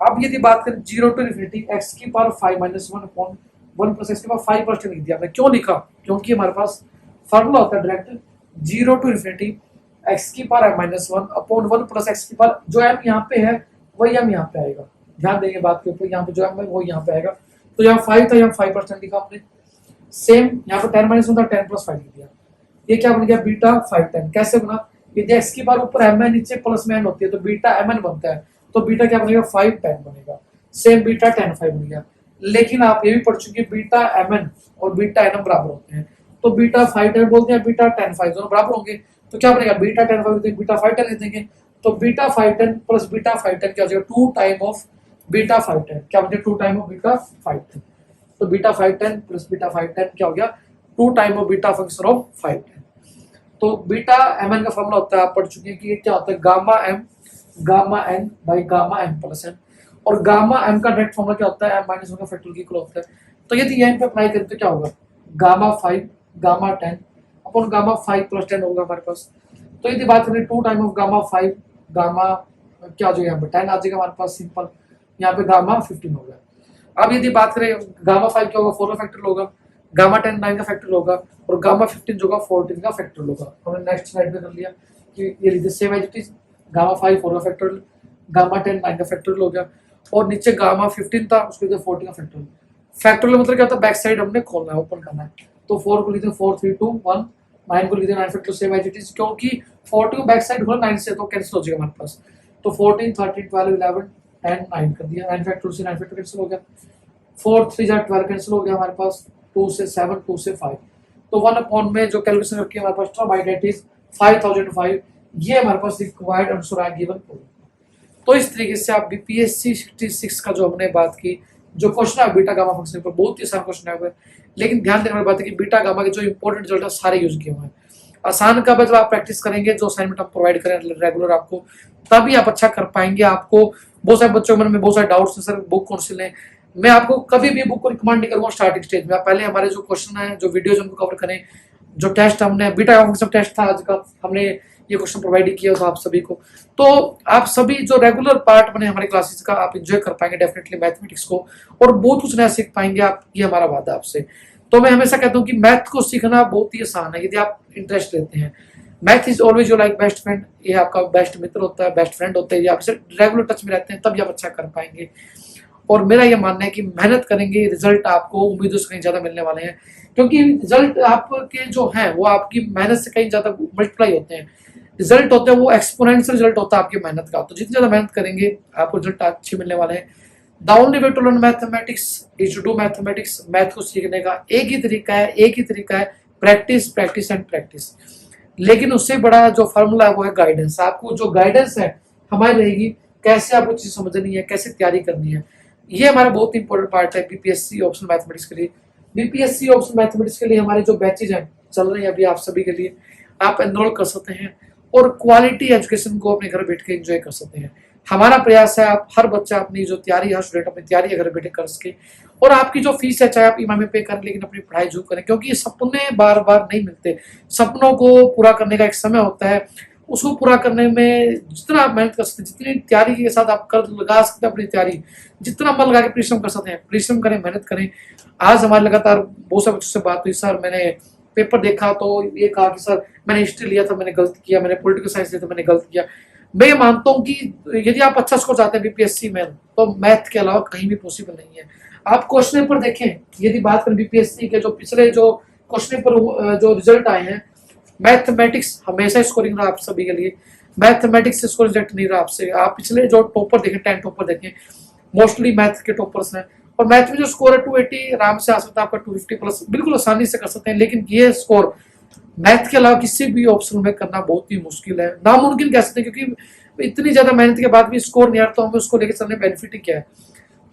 अब यदि बात करें 0 टू इन्फिनिटी x की power 5 minus 1 upon 1 plus x की पावर 5 प्लस 10 लिख दिया हमने। क्यों लिखा, क्योंकि हमारे पास फार्मूला होता है डायरेक्ट 0 टू इन्फिनिटी x की power m-1 upon 1 plus x की पावर, जो m यहाँ पे है वही m यहाँ पे आएगा। ध्यान देंगे बात के ऊपर, यहाँ पे जो m है वो यहाँ पे आएगा। तो यहाँ 5 था, यहाँ 5% लिखा हमने। सेम यहाँ पे 10 माइनस 1 था, 10 प्लस 5 लिख दिया। ये क्या बन गया बीटा 5 10। कैसे बना, यदि x की पावर ऊपर m है नीचे प्लस में n होती है तो बीटा mn बनता है, तो बीटा क्या बनेगा 5 10 बनेगा। सेम बीटा 10 5 बन गया। लेकिन आप ये भी पढ़ चुके बीटा mn और बीटा nm बराबर होते हैं, तो बीटा 5 10 बोलते हैं, बीटा 10 5 दोनों बराबर होंगे। तो क्या बनेगा बीटा 10 5 बीटा 5 10 लिख देंगे। तो बीटा 5 10 प्लस बीटा 5 10 क्या हो जाएगा 2 टाइम ऑफ बीटा 5 10, क्या बनेगा 2 टाइम ऑफ बीटा 5 10। तो बीटा 5 10 प्लस बीटा 5 10 क्या हो गया 2 time of beta function of 5 10। तो बीटा mn का फॉर्मूला होता है, आप पढ़ चुके हैं कि ये क्या होता है gamma m gamma n by gamma m plus n। और गामा m का डायरेक्ट फॉर्मूला क्या होता है m-1 का फैक्टर की इक्वल होता है। तो यदि यहाँ पे अप्लाई करें तो क्या होगा gamma 5 gamma 10 upon gamma 5 plus 10 होगा हमारे पास। तो यदि बात करें 2 टाइम ऑफ गामा 5 गामा क्या हो जाएगा यहाँ पे 10 आ जाएगा हमारे पास सिंपल, यहाँ पे गामा 15 होगा। अब यदि बात करें गामा 5 क्या होगा 4 का फैक्टर होगा, गामा 10 9 का फैक्टर होगा, और गामा 15 जो होगा 14 का फैक्टर होगा। हमने नेक्स्ट स्लाइड में कर लिया कि ये लीजिए same as it is, gamma 5 4 का फैक्टर, गामा 10 9 का फैक्टर हो गया, और नीचे गामा 15 था उसको लीजिए 14 का फैक्टर। फैक्टोरियल मतलब क्या होता है बैक साइड हमने खोलना है, ओपन करना है। तो 4 को लीजिए 4 3 2 1, 9 को लीजिए 9 factor same as it is, क्योंकि 40 को बैक साइड खोला 9 से तो कैंसिल हो जाएगा हमारे पास। तो 14 13 12 11 10 9 कर दिया, 9 फैक्टर से 9 फैक्टर कैंसिल हो गया, 4 3 जा 12 कैंसिल हो गया हमारे पास, 2 से 7 2 से 5। तो 1 अपॉन में जो कैलकुलेशन रखी है हमारे पास तो बाय डेट इज 5005। ये हमारे पास रिक्वायर्ड आंसर है गिवन। तो इस तरीके से आप बीपीएससी 66 का जो हमने बात की, जो क्वेश्चन है बीटा गामा फंक्शन पर बहुत ही आसान क्वेश्चन है, लेकिन ध्यान देने वाली बात है कि बीटा गामा के जो इंपॉर्टेंट रिजल्ट है सारे यूज किए हुए हैं। आसान का जब आप प्रैक्टिस करेंगे, जो असाइनमेंट हम प्रोवाइड करें रेगुलर आपको, तभी आप अच्छा कर पाएंगे। आपको बहुत सारे बच्चों के मन में बहुत सारे डाउट्स हैं, सर बुक कौन सी लें। मैं आपको कभी भी बुक को रिकमेंड नहीं करूंगा स्टार्टिंग स्टेज में। आप पहले हमारे जो क्वेश्चन है, जो वीडियोज उनको कवर करें, जो टेस्ट हमने बीटा गामा टेस्ट था आज का, हमने ये क्वेश्चन प्रोवाइड किया था आप सभी को। तो आप सभी जो रेगुलर पार्ट बने हमारे क्लासेस का, आप एंजॉय कर पाएंगे डेफिनेटली मैथमेटिक्स को, और बहुत कुछ नया सीख पाएंगे आप, ये हमारा वादा आपसे। तो मैं हमेशा कहता हूँ कि मैथ को सीखना बहुत ही आसान है यदि आप इंटरेस्ट लेते हैं। Math is always your like best friend, ये आपका बेस्ट मित्र होता है, बेस्ट फ्रेंड होता है। ये आपसे रेगुलर टच में रहते हैं तब आप अच्छा कर पाएंगे। और मेरा ये मानना है कि मेहनत करेंगे, रिजल्ट आपको उम्मीदों से कहीं ज्यादा मिलने वाले हैं, क्योंकि रिजल्ट आपके जो है वो आपकी मेहनत से कहीं ज्यादा मल्टीप्लाई होते हैं। रिजल्ट होते हैं वो एक्सपोनेंशियल रिजल्ट होता है आपकी मेहनत का। तो जितनी ज्यादा मेहनत करेंगे आपको रिजल्ट अच्छे मिलने वाले हैं। The only way to learn mathematics is to do mathematics. Math को सीखने का एक ही तरीका है, प्रैक्टिस प्रैक्टिस एंड प्रैक्टिस। लेकिन उससे बड़ा जो फॉर्मूला है वो है गाइडेंस। आपको जो गाइडेंस है हमारी रहेगी, कैसे आपको चीज समझनी है, कैसे तैयारी करनी है, ये हमारा बहुत इंपॉर्टेंट पार्ट है बीपीएससी ऑप्शनल मैथमेटिक्स के लिए। बीपीएससी ऑप्शनल मैथमेटिक्स के लिए हमारे जो बैचेज हैं चल रहे हैं अभी आप सभी के लिए, आप एनरोल कर सकते हैं और क्वालिटी एजुकेशन को अपने घर बैठ के एंजॉय कर सकते हैं। हमारा प्रयास है आप हर बच्चा अपनी जो तैयारी, हर स्टूडेंट अपनी तैयारी घर बैठे कर सके। और आपकी जो फीस है चाहे आप ईएमआई में पे करें, लेकिन अपनी पढ़ाई जरूर करें, क्योंकि ये सपने बार बार नहीं मिलते। सपनों को पूरा करने का एक समय होता है, उसको पूरा करने में जितना आप मेहनत कर सकते हैं, जितनी तैयारी के साथ आप कर लगा सकते हैं अपनी तैयारी, जितना मन लगा के परिश्रम कर सकते हैं, परिश्रम करें, मेहनत करें। आज हमारे लगातार बहुत सारे बच्चों से बात हुई, सर मैंने पेपर देखा तो ये कहा कि सर मैंने हिस्ट्री लिया था मैंने गलत किया, मैंने पॉलिटिकल साइंस लिया था मैंने गलत किया। मैं ये मानता हूँ कि यदि आप अच्छा स्कोर चाहते हैं बीपीएससी में, तो मैथ के अलावा कहीं भी पॉसिबल नहीं है। आप क्वेश्चन पेपर देखें, यदि बात करें बीपीएससी के जो पिछले जो क्वेश्चन पेपर जो रिजल्ट आए हैं, मैथमेटिक्स हमेशा स्कोरिंग रहा आप सभी के लिए। मैथमेटिक्स से स्कोर रिजल्ट नहीं रहा आपसे। आप पिछले जो टॉपर देखें, 10 टॉपर देखें, मोस्टली मैथ के टॉपर्स हैं, और मैथ में जो स्कोर है 280 आराम से आ सकता है आपका, 250 प्लस बिल्कुल आसानी से कर सकते हैं। लेकिन ये स्कोर मैथ के अलावा किसी भी ऑप्शन में करना बहुत ही मुश्किल है, नामुमकिन कह सकते हैं, क्योंकि इतनी ज्यादा मेहनत के बाद भी स्कोर नहीं आता, तो हमें उसको लेकर चलने बेनिफिट ही क्या है।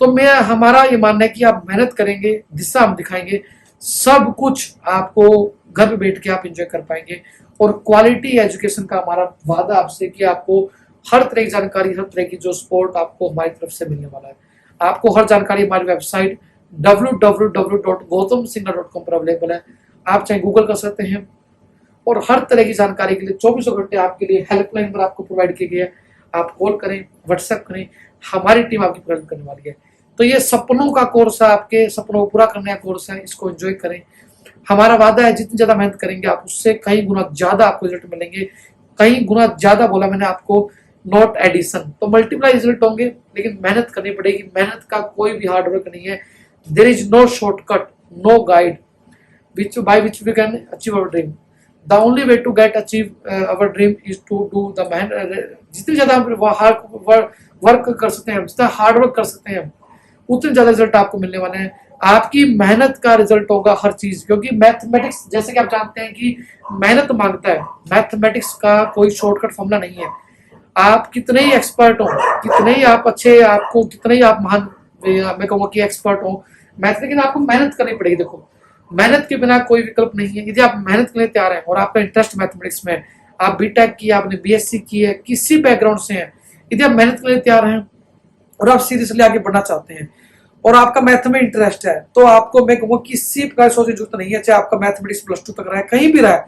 तो मैं हमारा ये मानना है कि आप मेहनत करेंगे, दिशा हम दिखाएंगे, सब कुछ आपको घर पे बैठ के आप एंजॉय कर पाएंगे। और क्वालिटी एजुकेशन का हमारा वादा आपसे कि आपको हर तरह की जानकारी, हर तरह की जो सपोर्ट आपको हमारी तरफ से मिलने वाला है। आपको हर जानकारी हमारी वेबसाइट www.gautamsingha.com पर अवेलेबल है। आप चाहे गूगल कर सकते हैं, और हर तरह की जानकारी के लिए 24 घंटे आपके लिए हेल्पलाइन पर आपको प्रोवाइड किया गया है। आप कॉल करें, व्हाट्सएप करें, हमारी टीम आपकी मदद करने वाली है। तो ये सपनों का कोर्स है, आपके सपनों को पूरा करने का कोर्स है, इसको एंजॉय करें। हमारा वादा है जितनी ज्यादा मेहनत करेंगे आप उससे कई गुना ज्यादा आपको रिजल्ट मिलेंगे। कई गुना ज्यादा बोला मैंने आपको, नॉट एडिशन। तो मल्टीप्लाई रिजल्ट होंगे, लेकिन मेहनत करनी पड़ेगी। मेहनत का कोई भी हार्ड वर्क नहीं है। There is no shortcut, no guide by which we can achieve our dream. The only way to get achieve our dream is to do the जितनी ज्यादा वर्क कर सकते हैं, जितना हार्ड वर्क कर सकते हैं, उतने ज्यादा रिजल्ट आपको मिलने वाले हैं। आपकी मेहनत का रिजल्ट होगा हर चीज, क्योंकि मैथमेटिक्स जैसे कि आप जानते हैं कि मेहनत मांगता है। मैथमेटिक्स का कोई शॉर्टकट फॉर्मूला नहीं है। आप कितने ही एक्सपर्ट हो, कितने ही आप अच्छे, आपको कितने ही आप महान, मैं कहूँगा कि एक्सपर्ट हो मैथ, लेकिन आपको मेहनत करनी पड़ेगी। देखो मेहनत के बिना कोई विकल्प नहीं है। यदि आप मेहनत के लिए तैयार हैं और आपका इंटरेस्ट मैथमेटिक्स में, आप बीटेक की, आपने बीएससी की है, किसी बैकग्राउंड से हैं, यदि आप मेहनत के लिए तैयार हैं और आप सीरियसली आगे बढ़ना चाहते हैं और आपका मैथ में इंटरेस्ट है, तो आपको मैं कहूँगा किसी प्रकार सोचने की जरूरत नहीं है। चाहे आपका मैथमेटिक्स +2 तक रहा है, कहीं भी रहा है,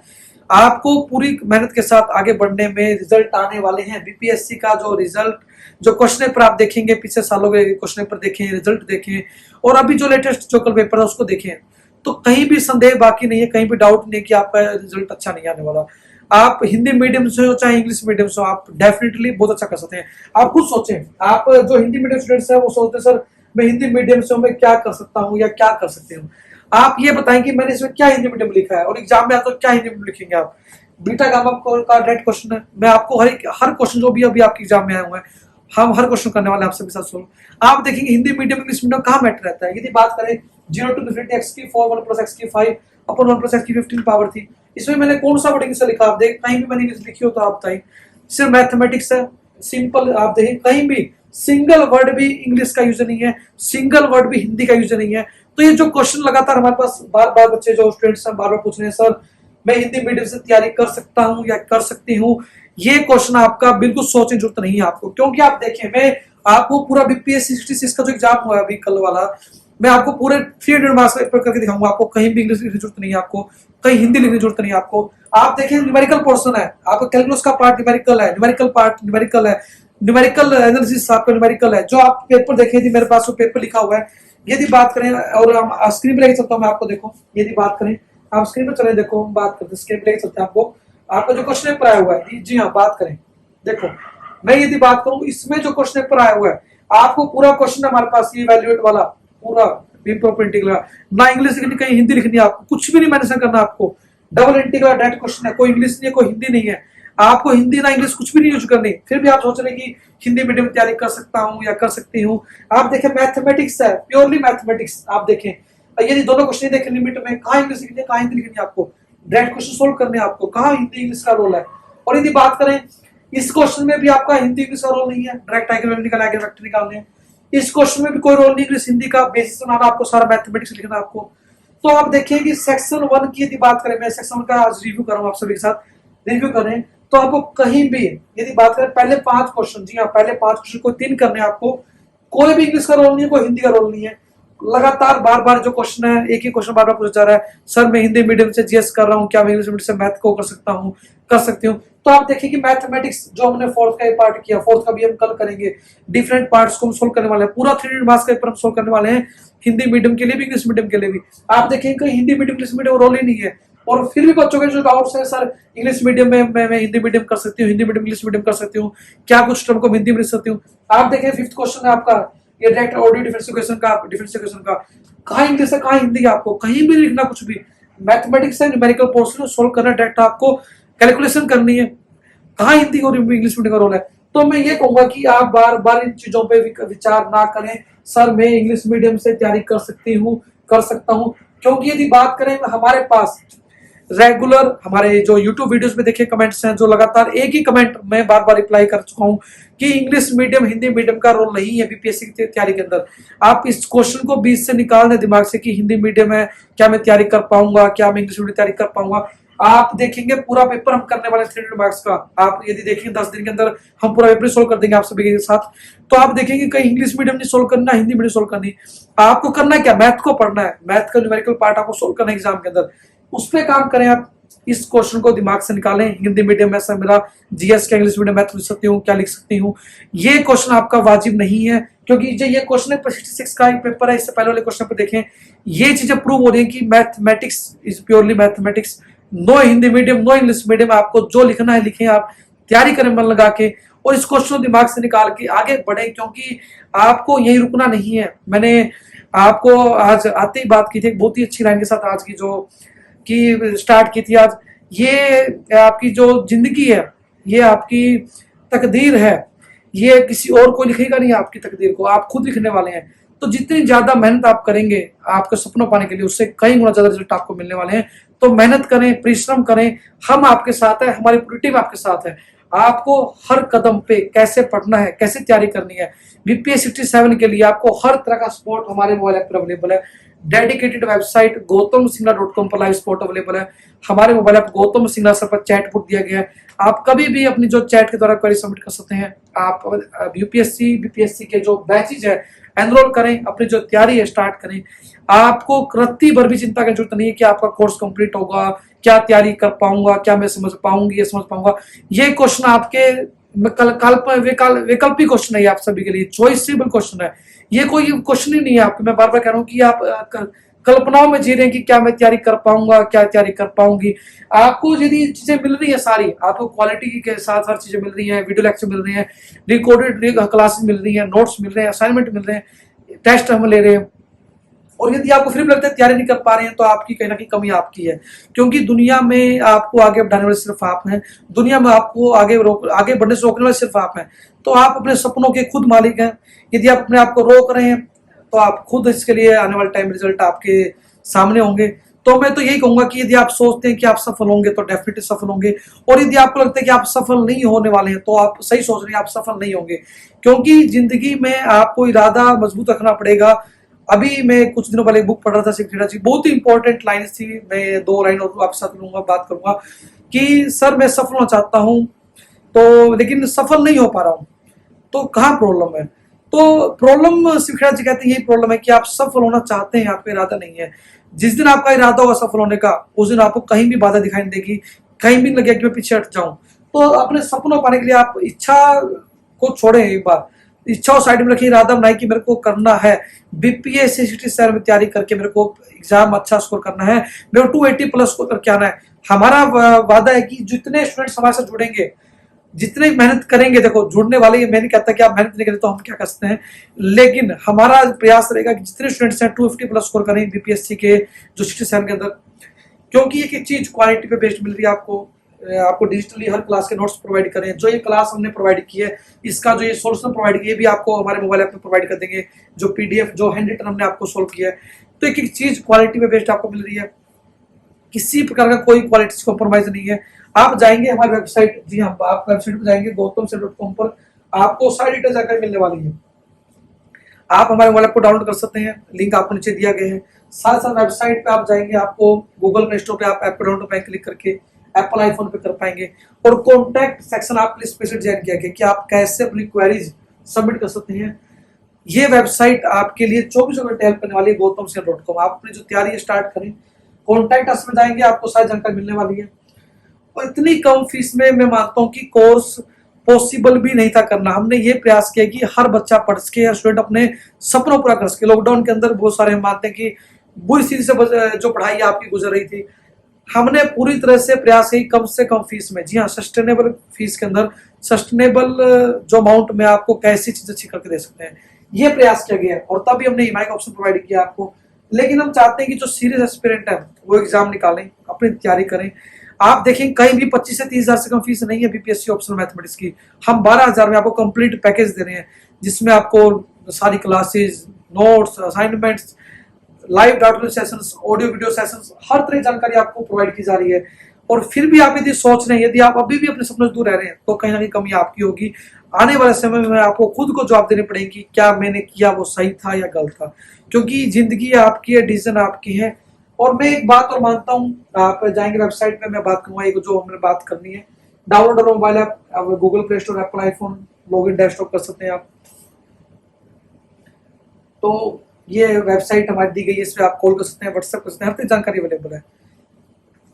आपको पूरी मेहनत के साथ आगे बढ़ने में रिजल्ट आने वाले हैं। बीपीएससी का जो रिजल्ट, जो क्वेश्चन पेपर आप देखेंगे, पिछले सालों के क्वेश्चन पेपर देखें, रिजल्ट देखें, और अभी जो लेटेस्ट जो कल पेपर है उसको देखें, तो कहीं भी संदेह बाकी नहीं है, कहीं भी डाउट नहीं कि आपका रिजल्ट अच्छा नहीं आने वाला। आप हिंदी मीडियम से हो चाहे इंग्लिश मीडियम से हो, आप डेफिनेटली बहुत अच्छा कर सकते हैं। आप खुद सोचें, आप जो हिंदी मीडियम स्टूडेंट्स हैं वो सोचते हैं सर मैं हिंदी मीडियम से हूँ, मैं क्या कर सकता हूँ या क्या कर सकती हूँ। आप ये बताएं कि मैंने इसमें क्या हिंदी मीडियम लिखा है, और एग्जाम में आता तो क्या हिंदी मीडियम लिखेंगे आप। बीटा गामा का डायरेक्ट क्वेश्चन है, मैं आपको हर क्वेश्चन जो भी अभी आपके एग्जाम में आए हुए हैं, हम हर क्वेश्चन करने वाले हैं आपसे साथ सोल्व। आप देखेंगे हिंदी मीडियम इंग्लिश मीडियम कहाँ मैटर रहता है। यदि बात करें 0 to ∞ x की 4 1 + x की 5 अपन 1 + x की 15 पावर थी, इसमें मैंने कौन सा वर्ड इंग्लिश लिखा, आप देख कहीं भी मैंने इंग्लिश लिखी हो तो आप बताइए। सिर्फ मैथमेटिक्स है, सिंपल। आप देखें कहीं भी सिंगल वर्ड भी इंग्लिश का यूज नहीं है, सिंगल वर्ड भी हिंदी का यूज नहीं है। तो ये जो क्वेश्चन लगातार हमारे पास बार बार बच्चे जो स्टूडेंट्स हैं बार बार पूछ रहे हैं, सर मैं हिंदी मीडियम से तैयारी कर सकता हूँ या कर सकती हूँ, ये क्वेश्चन आपका बिल्कुल सोचने की जरूरत नहीं है आपको। क्योंकि आप देखें, मैं आपको पूरा बीपीएससी 66 का जो एग्जाम हुआ है अभी कल वाला, मैं आपको पूरे 300 मार्क्स का पेपर करके दिखाऊंगा। आपको कहीं भी इंग्लिश लिखने की जरूरत नहीं है, आपको कहीं हिंदी लिखने की जरूरत नहीं है आपको। आप देखें न्यूमेरिकल पोर्शन है, आपका कैलकुलस का पार्ट न्यूमेरिकल है, न्यूमेरिकल पार्ट न्यूमेरिकल है, न्यूमेरिकल एनालिसिस आपका न्यूमेरिकल है। जो आप पेपर देखे थी मेरे पास वो पेपर लिखा हुआ है। यदि बात करें, और हम स्क्रीन पे लेके चलता हूँ मैं आपको, देखो यदि बात करें, आप स्क्रीन पे चले, देखो हम बात करते हैं, स्क्रीन पे लेके चलते हैं आपको। आपका जो क्वेश्चन पेपर आया हुआ है, जी हाँ बात करें, देखो मैं यदि बात करूं इसमें जो क्वेश्चन पेपर आया हुआ है, आपको पूरा क्वेश्चन हमारे पास ये इवैल्यूएट वाला पूरा इम्प्रॉपर इंटीग्रल, ना इंग्लिश लिखनी कहीं हिंदी लिखनी है, आपको कुछ भी नहीं मेंशन करना। आपको डबल इंटीग्रल डायरेक्ट क्वेश्चन है, कोई इंग्लिश नहीं है, कोई हिंदी नहीं है, आपको हिंदी ना इंग्लिश कुछ भी नहीं यूज करनी। फिर भी आप सोच रहे कि हिंदी मीडियम में तैयारी कर सकता हूँ या कर सकती हूँ। आप देखें मैथमेटिक्स है, प्योरली मैथमेटिक्स। आप देखें यदि दोनों क्वेश्चन देखें लिमिट में, कहाँ इंग्लिश लिखनी है कहाँ हिंदी लिखनी है, आपको डायरेक्ट क्वेश्चन सोल्व करने हैं, आपको कहाँ हिंदी इंग्लिश का रोल है। और यदि बात करें इस क्वेश्चन में भी आपका हिंदी इंग्लिश का रोल नहीं है, डायरेक्ट आइगन निकाल आइगन वेक्टर निकालने हैं। इस क्वेश्चन में भी कोई रोल नहीं इंग्लिश हिंदी का, बेसिस बनाना आपको, सारा मैथमेटिक्स लिखना आपको। तो आप देखिए कि सेक्शन 1 की यदि बात करें, मैं सेक्शन 1 का आज रिव्यू कर रहा हूं आप सभी के साथ, रिव्यू करें तो आपको कहीं भी यदि बात करें पहले 5 क्वेश्चन, जी हाँ पहले 5 क्वेश्चन को 3 करने आपको, कोई भी इंग्लिश का रोल नहीं है, कोई हिंदी का रोल नहीं है। लगातार बार बार जो क्वेश्चन है, एक ही क्वेश्चन बार बार पूछा जा रहा है, सर मैं हिंदी मीडियम से जीएस कर रहा हूँ, क्या मैं इंग्लिश मीडियम से मैथ को कर सकता हूँ, कर सकती हूँ। तो आप देखिए कि मैथमेटिक्स जो हमने फोर्थ का पार्ट किया, फोर्थ का भी हम कल करेंगे, डिफरेंट पार्ट्स को हम सोल्व करने वाले हैं, पूरा 300 मार्क्स का पेपर हम सोल्व करने वाले हैं, हिंदी मीडियम के लिए भी इंग्लिश मीडियम के लिए भी। आप देखेंगे कहीं Hindi medium English medium role ही नहीं है। और फिर भी बच्चों के जो डाउट्स है, सर इंग्लिश मीडियम में मैं हिंदी मीडियम कर सकती हूँ, हिंदी मीडियम इंग्लिश मीडियम कर सकती हूँ, क्या कुछ टर्म को हिंदी में लिख सकती हूँ। आप देखें 5th क्वेश्चन है आपका, ये डायरेक्ट ऑडियो डिफरेंशिएशन का कहाँ इंग्लिश है कहाँ हिंदी है, आपको कहीं भी लिखना कुछ भी। मैथमेटिक्स है, न्यूमेरिकल पोर्शन सोल्व करना, डायरेक्ट आपको कैलकुलेशन करनी है, कहाँ हिंदी और इंग्लिश मीडियम का रोल है। तो मैं ये कहूंगा कि आप बार बार इन चीजों पे विचार ना करें, सर मैं इंग्लिश मीडियम से तैयारी कर सकती हूँ, कर सकता हूँ। क्योंकि यदि बात करें हमारे पास रेगुलर हमारे जो YouTube वीडियोस में देखे कमेंट्स हैं, जो लगातार एक ही कमेंट मैं बार बार रिप्लाई कर चुका हूं कि इंग्लिश मीडियम हिंदी मीडियम का रोल नहीं है बीपीएससी की तैयारी के अंदर। आप इस क्वेश्चन को बीच से निकाल दें दिमाग से कि हिंदी मीडियम है, क्या मैं तैयारी कर पाऊंगा, क्या मैं इंग्लिश मीडियम तैयारी कर पाऊंगा। आप देखेंगे पूरा पेपर हम करने वाले 300 मार्क्स का, आप यदि देखेंगे 10 दिन के अंदर हम पूरा पेपर सोल्व कर देंगे आप सभी के साथ। तो आप देखेंगे कहीं इंग्लिश मीडियम नहीं सोल्व करना, हिंदी मीडियम सोल्व करनी, आपको करना क्या, मैथ को पढ़ना है, मैथ का न्यूमेरिकल पार्ट आपको सोल्व करना है एग्जाम के अंदर, उस पर काम करें। आप इस क्वेश्चन को दिमाग से निकालें, हिंदी मीडियम में सर मेरा जीएस क्या इंग्लिश मीडियम मैथ लिख सकती हूँ, क्या लिख सकती हूँ, ये क्वेश्चन आपका वाजिब नहीं है। क्योंकि जो ये क्वेश्चन है 66 का एक पेपर है, इससे पहले वाले क्वेश्चन पर देखें, ये चीजें प्रूव हो रही है कि mathematics is purely mathematics, no Hindi medium no English medium. आपको जो लिखना है लिखें, आप तैयारी करें मन लगा के, और इस क्वेश्चन को दिमाग से निकाल के आगे बढ़े, क्योंकि आपको यही रुकना नहीं है। मैंने आपको आज आते ही बात की थी, बहुत ही अच्छी लाइन के साथ आज की जो की स्टार्ट की थी आज, ये आपकी जो जिंदगी है, ये आपकी तकदीर है, ये किसी और को लिखेगा नहीं, आपकी तकदीर को आप खुद लिखने वाले हैं। तो जितनी ज्यादा मेहनत आप करेंगे आपके सपनों पाने के लिए, उससे कई गुना ज्यादा रिजल्ट आपको मिलने वाले हैं। तो मेहनत करें, परिश्रम करें, हम आपके साथ हैं, हमारी पूरी टीम आपके साथ है। आपको हर कदम पे कैसे पढ़ना है, कैसे तैयारी करनी है, बीपीएस 67 के लिए आपको हर तरह का सपोर्ट हमारे मोबाइल ऐप पर अवेलेबल है। डेडिकेटेड वेबसाइट gautamsingla.com पर लाइव सपोर्ट अवेलेबल है। हमारे mobile app Gautam Singla sir पर चैट बुक दिया गया है, आप कभी भी अपनी जो चैट के द्वारा क्वेरी सबमिट कर सकते हैं। आप यूपीएससी बीपीएससी के जो बैचेज है एनरोल करें, अपनी जो तैयारी है स्टार्ट करें। आपको रत्ती भर भी चिंता की जरूरत नहीं है कि आपका कोर्स कंप्लीट होगा, क्या तैयारी कर पाऊंगा, क्या मैं समझ पाऊंगी या समझ पाऊंगा। ये क्वेश्चन आपके वैकल्पिक क्वेश्चन है, आप सभी के लिए चॉइसेबल क्वेश्चन है, ये कोई क्वेश्चन ही नहीं है आपको। मैं बार बार कह रहा हूँ कि आप कल्पनाओं में जी रहे हैं कि क्या मैं तैयारी कर पाऊंगा, क्या तैयारी कर पाऊंगी। आपको यदि चीजें मिल रही है सारी, आपको क्वालिटी के साथ हर चीजें मिल रही हैं, वीडियो लेक्चर मिल रही हैं, रिकॉर्डेड क्लासेस मिल रही हैं, नोट्स मिल रहे हैं, असाइनमेंट मिल रहे हैं, टेस्ट हम ले रहे हैं, और यदि आपको फिर भी लगता है तैयारी नहीं कर पा रहे हैं, तो आपकी कहीं ना कहीं कमी आपकी है। क्योंकि दुनिया में आपको आगे बढ़ाने वाले सिर्फ आप हैं, दुनिया में आपको आगे बढ़ने से रोकने वाले सिर्फ आप हैं। तो आप अपने सपनों के खुद मालिक हैं। यदि आप अपने आप को रोक रहे हैं तो आप खुद इसके लिए आने वाले टाइम रिजल्ट आपके सामने होंगे। तो मैं तो यही कहूंगा कि यदि आप सोचते हैं कि आप सफल होंगे तो डेफिनेटली सफल होंगे, और यदि आपको लगता है कि आप सफल नहीं होने वाले हैं तो आप सही सोच रहे हैं, आप सफल नहीं होंगे। क्योंकि जिंदगी में आपको इरादा मजबूत रखना पड़ेगा, अभी मैं कुछ दिनों पहले बुक पढ़ रहा था शिव खेड़ा जी, बहुत ही इंपॉर्टेंट लाइन्स थी, मैं 2 लाइन और आपके साथ लूंगा, बात करूंगा कि सर मैं सफल होना चाहता हूँ तो लेकिन सफल नहीं हो पा रहा हूँ, तो कहाँ प्रॉब्लम है? तो प्रॉब्लम शिव खेड़ा जी कहते हैं यही प्रॉब्लम है कि आप सफल होना चाहते हैं, आपका इरादा नहीं है। जिस दिन आपका इरादा होगा सफल होने का, उस दिन आपको कहीं भी बाधा दिखाई नहीं देगी, कहीं भी नहीं लगेगा कि मैं पीछे हट जाऊं। तो अपने सपनों पाने के लिए आप इच्छा को छोड़ें, एक बार इच्छा और साइड में रखिए, इरादा बनाए कि मेरे को करना है बीपीएससी सिटी शहर में तैयारी करके, मेरे को एग्जाम अच्छा स्कोर करना है, मेरे को 280 प्लस स्कोर करके आना है। हमारा वादा है कि जितने स्टूडेंट्स हमारे साथ जुड़ेंगे, जितने मेहनत करेंगे, देखो जुड़ने वाले, मैं नहीं कहता कि आप मेहनत नहीं करें तो हम क्या कर सकते हैं, लेकिन हमारा प्रयास रहेगा कि जितने स्टूडेंट्स हैं 250 प्लस स्कोर करें बीपीएससी के जो सिटी शहर के अंदर, क्योंकि एक चीज क्वालिटी पे बेस्ड मिल रही है आपको। आपको डिजिटली हर क्लास के नोट्स प्रोवाइड करें, जो ये क्लास हमने प्रोवाइड की है, इसका जो ये सोल्यूशन प्रोवाइड किया है, भी आपको हमारे मोबाइल ऐप में प्रोवाइड कर देंगे, जो पीडीएफ जो हैंड रिटन हमने आपको सोल्व किया है। तो एक एक चीज क्वालिटी पे बेस्ड आपको मिल रही है, किसी प्रकार का कोई क्वालिटी कॉम्प्रोमाइज नहीं है। आप जाएंगे हमारी वेबसाइट, जी हाँ, आप वेबसाइट पर जाएंगे gautamsir.com पर, आपको सारी डिटेल जानकारी मिलने वाली है। आप हमारे मोबाइल ऐप को डाउनलोड कर सकते हैं, लिंक आपको नीचे दिया गया है। साथ साथ वेबसाइट पे आप जाएंगे, आपको गूगल प्ले स्टोर पे आप ऐप को डाउनलोड पाएंगे, क्लिक करके एप्पल आईफोन पे कर पाएंगे। और कॉन्टैक्ट सेक्शन आपके लिए स्पेशल डिजाइन किया गया कि आप कैसे अपनी क्वेरीज सबमिट कर सकते हैं। ये वेबसाइट आपके लिए 24 घंटे हेल्प करने वाली है, gautamsir.com। आप अपनी जो तैयारी स्टार्ट करें, कॉन्टैक्ट अस में जाएंगे, आपको सारी जानकारी मिलने वाली है। और इतनी कम फीस में मैं मानता हूँ कि कोर्स पॉसिबल भी नहीं था करना। हमने ये प्रयास किया कि हर बच्चा पढ़ सके, या स्टूडेंट अपने सपनों पूरा कर सके। लॉकडाउन के अंदर बहुत सारे हम मानते हैं कि बुरी स्थिति से जो पढ़ाई आपकी गुजर रही थी, हमने पूरी तरह से प्रयास की कम से कम फीस में, जी हाँ, सस्टेनेबल फीस के अंदर सस्टेनेबल जो अमाउंट में आपको कैसी चीज अच्छी करके दे सकते हैं, ये प्रयास किया गया है। और तभी हमने ईएमआई का ऑप्शन प्रोवाइड किया आपको। लेकिन हम चाहते हैं कि जो सीरियस एस्पिरेंट है वो एग्जाम निकालें, अपनी तैयारी करें। आप देखें कहीं भी 25 से 30 हजार से कम फीस नहीं है बीपीएससी ऑप्शनल मैथमेटिक्स की। हम 12,000 में आपको कंप्लीट पैकेज दे रहे हैं, जिसमें आपको सारी classes, notes, assignments, live data sessions, audio video sessions, हर तरह की जानकारी आपको प्रोवाइड की जा रही है। और फिर भी आप यदि सोच रहे हैं, यदि आप अभी भी अपने सपनों से दूर रह रहे हैं, तो कहीं ना कहीं कमी आपकी होगी। आने वाले समय में आपको खुद को जवाब देनी पड़ेगी, क्या मैंने किया वो सही था या गलत था, क्योंकि जिंदगी आपकी है, डिसीजन आपकी है। और मैं एक बात और मानता हूँ, आप जाएंगे वेबसाइट पे, मैं बात करूंगा एक जो हमने बात करनी है, डाउनलोड और mobile app, Google play store, Apple iPhone, login desktop कर सकते हैं आप। तो ये वेबसाइट हमारी दी गई है, इस पर आप कॉल कर सकते हैं, व्हाट्सएप कर सकते हैं, हर तरह जानकारी अवेलेबल है।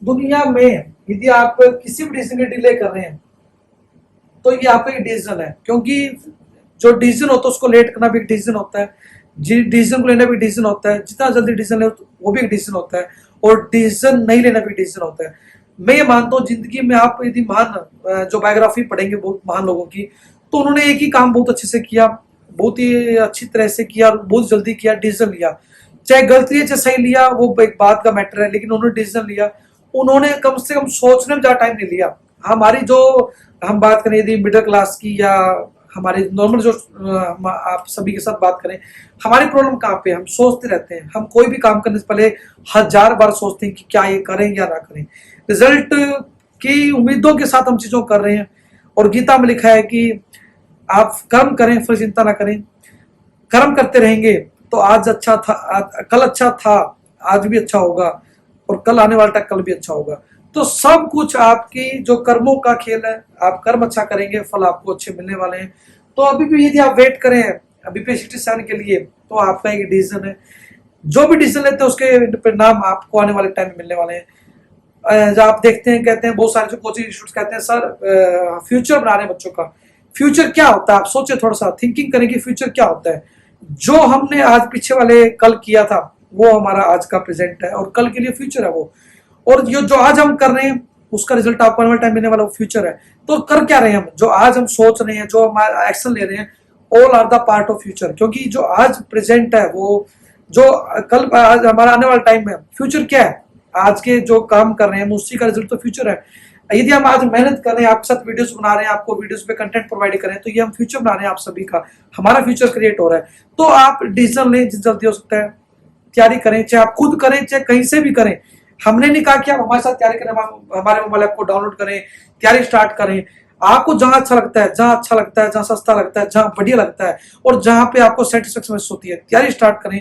दुनिया में यदि आप किसी भी डिसीजन के डिले कर रहे हैं, तो ये आपका एक डिसीजन है, क्योंकि जो डिसीजन होता है उसको लेट करना भी एक डिसीजन होता है, डिसीजन को लेना भी डिसीजन होता है, जितना जल्दी डिसीजन ले वो भी एक डिसीजन होता है, और डिसीजन नहीं लेना भी डिसीजन होता है। मैं ये मानता हूँ जिंदगी में आप यदि महान जो बायोग्राफी पढ़ेंगे बहुत महान लोगों की, तो उन्होंने एक ही काम बहुत अच्छे से किया, बहुत ही अच्छी तरह से किया, बहुत जल्दी किया, डिसीजन लिया। चाहे गलती है चाहे सही लिया, वो एक बात का मैटर है, लेकिन उन्होंने डिसीजन लिया। उन्होंने कम से कम सोचने में ज्यादा टाइम नहीं लिया। हमारी जो हम बात करें यदि मिडिल क्लास की, या हमारे नॉर्मल जो आप सभी के साथ बात करें, हमारी प्रॉब्लम कहाँ पे, हम सोचते रहते हैं। हम कोई भी काम करने से पहले 1000 बार सोचते हैं कि क्या ये करें या ना करें। रिजल्ट की उम्मीदों के साथ हम चीजों कर रहे हैं। और गीता में लिखा है कि आप कर्म करें, फिर चिंता ना करें। कर्म करते रहेंगे तो आज अच्छा था, कल अच्छा था, आज भी अच्छा होगा, और कल आने वाला कल भी अच्छा होगा। तो सब कुछ आपकी जो कर्मों का खेल है, आप कर्म अच्छा करेंगे, फल आपको अच्छे मिलने वाले हैं। तो अभी भी यदि आप वेट करें बीपीएससी साइन के लिए, तो आपका एक डिसीजन है, जो भी डिसीजन लेते हैं उसके परिणाम आपको आने वाले टाइम में मिलने वाले हैं। जो आप देखते हैं, कहते हैं बहुत सारे जो कोचिंग इंस्टीट्यूट कहते हैं सर फ्यूचर बना रहे हैं बच्चों का। फ्यूचर क्या होता है, आप सोचे, थोड़ा सा थिंकिंग करें कि फ्यूचर क्या होता है। जो हमने आज पीछे वाले कल किया था, वो हमारा आज का प्रेजेंट है, और कल के लिए फ्यूचर है वो। और जो आज हम कर रहे हैं, उसका रिजल्ट आपको आने वाले टाइम मिलने वाला वो फ्यूचर है। तो कर क्या रहे हैं हम, जो आज हम सोच रहे हैं, जो हमारा एक्शन ले रहे हैं, all are the part of future. क्योंकि जो आज प्रेजेंट है, वो जो कल आज हमारा आने वाला टाइम है, फ्यूचर क्या है, आज के जो काम कर रहे हैं उसी का रिजल्ट तो फ्यूचर है। यदि हम आज मेहनत कर रहे हैं, आपके साथ वीडियोस बना रहे हैं, आपको वीडियोस पे कंटेंट प्रोवाइड कर रहे हैं, तो ये हम फ्यूचर बना रहे हैं आप सभी का, हमारा फ्यूचर क्रिएट हो रहा है। तो आप डिसीजन लें जितना जल्दी हो सकता है, तैयारी करें, चाहे आप खुद करें चाहे कहीं से भी करें। हमने नहीं कहा कि आप हमारे साथ तैयारी करें, हमारे मोबाइल ऐप को डाउनलोड करें, तैयारी स्टार्ट करें। आपको जहां अच्छा लगता है, जहां अच्छा लगता है, जहां सस्ता लगता है, जहां बढ़िया लगता है, और जहां पे आपको सेटिस्फेक्शन महसूस होती है, तैयारी स्टार्ट करें।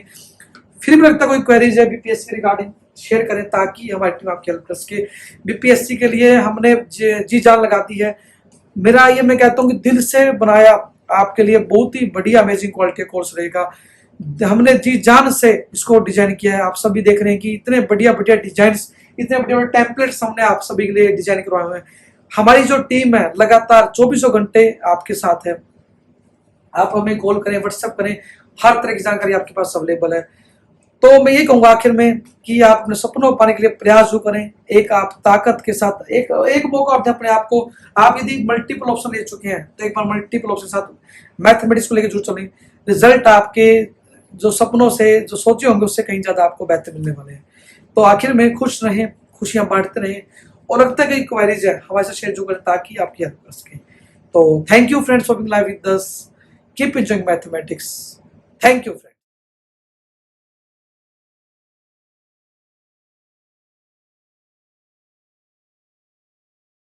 फिर भी लगता है कोई क्वेरीज है बीपीएससी के रिगार्डिंग, शेयर करें ताकि हमारी टीम आपकी हेल्प कर सके। बीपीएससी के लिए हमने जी जान लगा दी है। मेरा ये मैं कहता हूँ कि दिल से बनाया आपके लिए बहुत ही बढ़िया अमेजिंग क्वालिटी का कोर्स रहेगा। हमने जी जान से इसको डिजाइन किया है। आप सभी देख रहे हैं कि इतने बढ़िया बढ़िया डिजाइन, इतने बढ़िया बढ़िया टेम्पलेट्स हमने आप सभी के लिए डिजाइन करवाए हुए हैं। हमारी जो टीम है लगातार 24 घंटे आपके साथ है। आप हमें कॉल करें, व्हाट्सएप करें, हर तरह की जानकारी आपके पास अवेलेबल है। तो मैं ये कहूंगा आखिर में कि आप अपने सपनों को पाने के लिए प्रयास जो करें, एक आप ताकत के साथ एक मौका आप अपने आप को। आप यदि मल्टीपल ऑप्शन ले चुके हैं तो एक बार मल्टीपल ऑप्शन के साथ मैथमेटिक्स को लेकर जरूर चलें। रिजल्ट आपके जो सपनों से जो सोचे होंगे उससे कहीं ज्यादा आपको बेहतर मिलने वाले हैं। तो आखिर में खुश रहें, खुशियां बांटते रहें, और लगता है कि क्वेरीज है हमारे साथ शेयर जो करें ताकि आपकी हेल्प कर सकें। तो thank you friends for being live with us. Keep enjoying mathematics. Thank you friends.